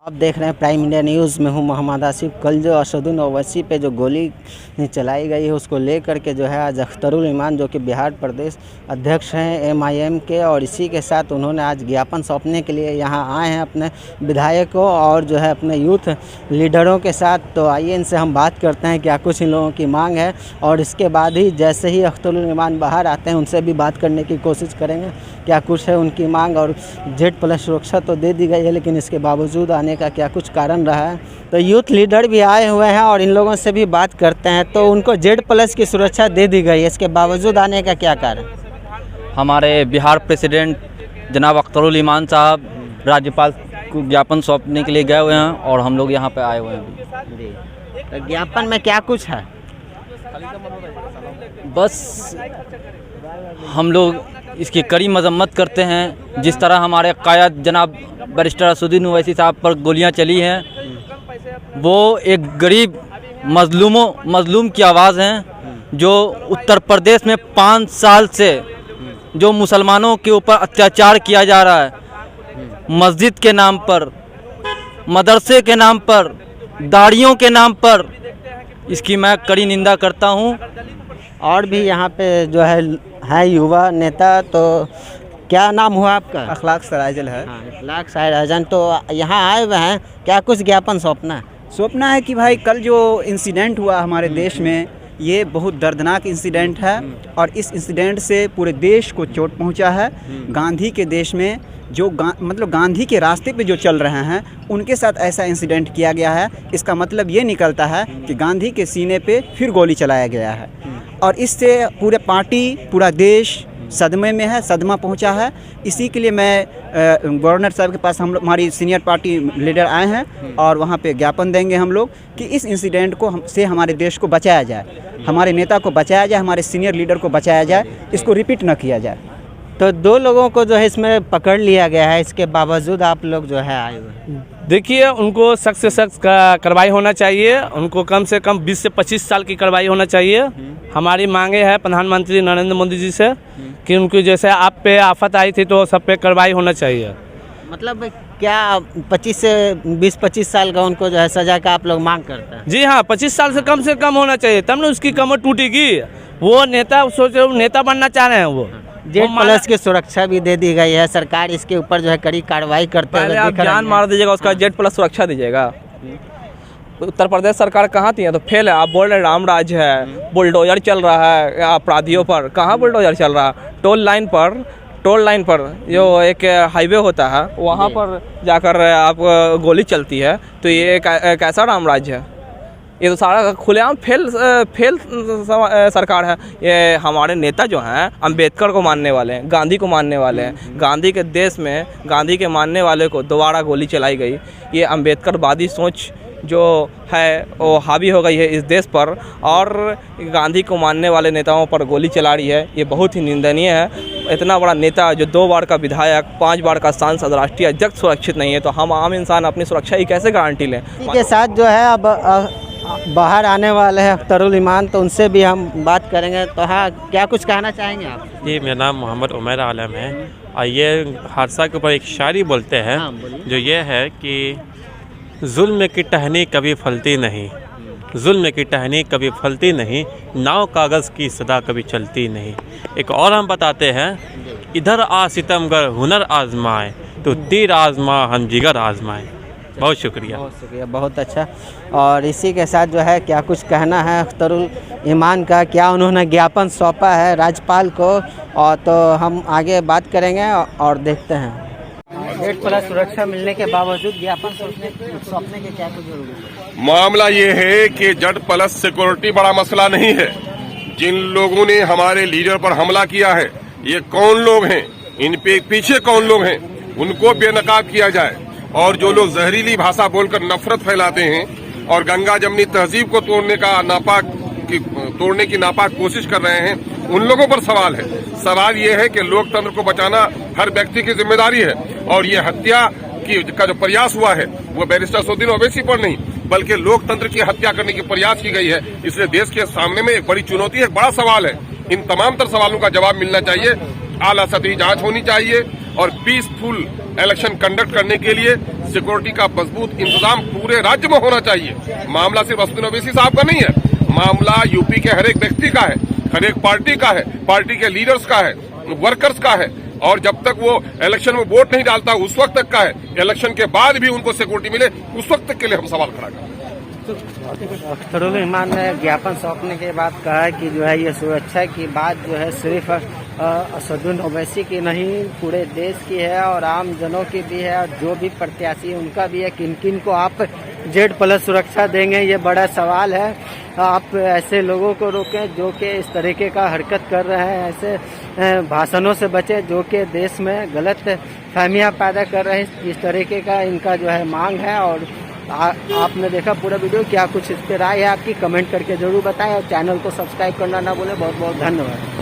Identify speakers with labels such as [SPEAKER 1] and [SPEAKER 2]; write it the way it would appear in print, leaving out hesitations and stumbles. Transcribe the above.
[SPEAKER 1] आप देख रहे हैं प्राइम इंडिया न्यूज़ में हूं मोहम्मद आसिफ। कल जो असदुद्दीन ओवैसी पे जो गोली चलाई गई है उसको लेकर के जो है आज अख्तरुल ईमान जो कि बिहार प्रदेश अध्यक्ष हैं MIM के, और इसी के साथ उन्होंने आज ज्ञापन सौंपने के लिए यहां आए हैं अपने विधायकों और जो है अपने यूथ लीडरों के साथ। तो आइए इनसे हम बात करते हैं क्या कुछ इन लोगों की मांग है, और इसके बाद ही जैसे ही अख्तरुल ईमान बाहर आते हैं उनसे भी बात करने की कोशिश करेंगे क्या कुछ है उनकी मांग। और Z+ सुरक्षा तो दे दी गई है, लेकिन इसके बावजूद आने का क्या कुछ कारण रहा है। तो यूथ लीडर भी आए हुए हैं और इन लोगों से भी बात करते हैं। तो उनको Z+ की सुरक्षा दे दी गई है, इसके बावजूद आने का क्या कारण?
[SPEAKER 2] हमारे बिहार प्रेसिडेंट जनाब अख्तरुल ईमान साहब राज्यपाल को ज्ञापन सौंपने के लिए गए हुए हैं और हम लोग यहाँ पे आए हुए हैं।
[SPEAKER 1] तो ज्ञापन में क्या कुछ है?
[SPEAKER 2] बस हम लोग इसकी कड़ी मजम्मत करते हैं। जिस तरह हमारे कायद जनाब बैरिस्टर असदुद्दीन ओवैसी साहब पर गोलियां चली हैं, वो एक गरीब मजलूम की आवाज़ हैं, जो उत्तर प्रदेश में 5 साल से जो मुसलमानों के ऊपर अत्याचार किया जा रहा है, मस्जिद के नाम पर, मदरसे के नाम पर, दाढ़ियों के नाम पर, इसकी मैं कड़ी निंदा करता हूँ।
[SPEAKER 1] और भी यहाँ पे जो है युवा नेता। तो क्या नाम हुआ आपका?
[SPEAKER 3] अखलाक सराइजल है।
[SPEAKER 1] अखलाक सराइजल। तो यहाँ आए हुए हैं, क्या कुछ ज्ञापन सौंपना
[SPEAKER 3] है कि भाई कल जो इंसिडेंट हुआ हमारे देश में, ये बहुत दर्दनाक इंसिडेंट है और इस इंसिडेंट से पूरे देश को चोट पहुंचा है। गांधी के देश में जो मतलब गांधी के रास्ते पे जो चल रहे हैं उनके साथ ऐसा इंसिडेंट किया गया है। इसका मतलब ये निकलता है कि गांधी के सीने पे फिर गोली चलाया गया है और इससे पूरे पार्टी, पूरा देश सदमे में है, सदमा पहुंचा है। इसी के लिए मैं गवर्नर साहब के पास हमारी सीनियर पार्टी लीडर आए हैं और वहां पे ज्ञापन देंगे हम लोग कि इस इंसिडेंट को से हमारे देश को बचाया जाए, हमारे नेता को बचाया जाए, हमारे सीनियर लीडर को बचाया जाए, इसको रिपीट न किया जाए।
[SPEAKER 1] तो 2 लोगों को जो है इसमें पकड़ लिया गया है, इसके बावजूद आप लोग जो है आए हुए।
[SPEAKER 4] देखिए, उनको सख्त से सख्त कार्रवाई होना चाहिए। उनको कम से कम 20 से 25 साल की कार्रवाई होना चाहिए। हमारी मांगे है प्रधानमंत्री नरेंद्र मोदी जी से कि उनकी जैसे आप पे आफत आई थी तो सब पे कार्रवाई होना चाहिए।
[SPEAKER 1] मतलब क्या 20-25 साल का उनको जो है सजा का आप लोग मांग करते हैं?
[SPEAKER 4] जी हाँ, 25 साल से कम होना चाहिए, तब ना उसकी कमर टूटेगी। वो नेता सोचे नेता बनना चाह रहे हैं। वो
[SPEAKER 1] Z+ की सुरक्षा भी दे दी गई है, सरकार इसके ऊपर जो है कड़ी कार्रवाई करते हैं।
[SPEAKER 2] आप जान मार दीजिएगा, उसका Z+ सुरक्षा दीजिएगा। उत्तर प्रदेश सरकार कहाँ थी? तो फेल है। आप बोल रहे राम राज है, बुलडोजर चल रहा है अपराधियों पर। कहाँ बुलडोजर चल रहा? टोल लाइन पर जो एक हाईवे होता है वहाँ पर जाकर आप गोली चलती है। तो ये कैसा राम राज है? ये तो सारा खुलेआम फेल सरकार है। ये हमारे नेता जो हैं अंबेडकर को मानने वाले हैं, गांधी को मानने वाले हैं। गांधी के देश में गांधी के मानने वाले को दोबारा गोली चलाई गई। ये अंबेडकरवादी सोच जो है वो हावी हो गई है इस देश पर, और गांधी को मानने वाले नेताओं पर गोली चला रही है। ये बहुत ही निंदनीय है। इतना बड़ा नेता जो 2 बार का विधायक, 5 बार का सांसद, राष्ट्रीय अध्यक्ष सुरक्षित नहीं है, तो हम आम इंसान अपनी सुरक्षा की कैसे गारंटी लें?
[SPEAKER 1] इसी के साथ जो है अब बाहर आने वाले हैं अख्तरुल ईमान, तो उनसे भी हम बात करेंगे। तो हाँ, क्या कुछ कहना चाहेंगे आप?
[SPEAKER 5] जी, मेरा नाम मोहम्मद उमर आलम है। ये हादसा के ऊपर एक शायरी बोलते हैं। जो ये है कि जुल्म की टहनी कभी फलती नहीं, जुल्म की टहनी कभी फलती नहीं, नाव कागज़ की सदा कभी चलती नहीं। एक और हम बताते हैं, इधर आ सितमगर हुनर आजमाए, तो तीर आजमा हम जिगर आजमाए। बहुत शुक्रिया,
[SPEAKER 1] बहुत अच्छा। और इसी के साथ जो है क्या कुछ कहना है अख्तरुल ईमान का, क्या उन्होंने ज्ञापन सौंपा है राज्यपाल को, और तो हम आगे बात करेंगे और देखते हैं। Z+ सुरक्षा मिलने के बावजूद ज्ञापन सौंपने के क्या कुछ जरूरी है?
[SPEAKER 6] मामला ये है कि Z+ सिक्योरिटी बड़ा मसला नहीं है। जिन लोगों ने हमारे लीडर पर हमला किया है, ये कौन लोग हैं, इन पे पीछे कौन लोग हैं, उनको बेनकाब किया जाए। और जो लोग जहरीली भाषा बोलकर नफरत फैलाते हैं और गंगा जमनी तहजीब को तोड़ने की नापाक कोशिश कर रहे हैं, उन लोगों पर सवाल है। सवाल ये है कि लोकतंत्र को बचाना हर व्यक्ति की जिम्मेदारी है, और ये हत्या का जो प्रयास हुआ है वो बैरिस्टर असदुद्दीन ओवैसी पर नहीं बल्कि लोकतंत्र की हत्या करने की प्रयास की गई है। इसलिए देश के सामने में एक बड़ी चुनौती है, एक बड़ा सवाल है। इन तमाम तर सवालों का जवाब मिलना चाहिए, आला सतही जांच होनी चाहिए और पीसफुल इलेक्शन कंडक्ट करने के लिए सिक्योरिटी का मजबूत इंतजाम पूरे राज्य में होना चाहिए। मामला सिर्फ असदुद्दीन ओवैसी साहब का नहीं है, मामला यूपी के हर एक व्यक्ति का है, हर एक पार्टी का है, पार्टी के लीडर्स का है, वर्कर्स का है। और जब तक वो इलेक्शन में वोट नहीं डालता उस वक्त तक का है, इलेक्शन के बाद भी उनको सिक्योरिटी मिले उस वक्त तक के लिए हम सवाल खड़ा करें।
[SPEAKER 1] अख्तरुल रहमान ने ज्ञापन सौंपने के बाद कहा है कि जो है ये सुरक्षा की बात जो है सिर्फ असदुद्दीन ओवैसी की नहीं पूरे देश की है और आम जनों की भी है और जो भी प्रत्याशी है उनका भी है। किन किन को आप Z+ सुरक्षा देंगे, ये बड़ा सवाल है। आप ऐसे लोगों को रोकें जो कि इस तरीके का हरकत कर रहे हैं, ऐसे भाषणों से बचें जो कि देश में गलत फहमियाँ पैदा कर रहे हैं। इस तरीके का इनका जो है मांग है। और आपने देखा पूरा वीडियो, क्या कुछ इस पर राय है आपकी कमेंट करके जरूर बताएं और चैनल को सब्सक्राइब करना ना भूलें। बहुत बहुत धन्यवाद।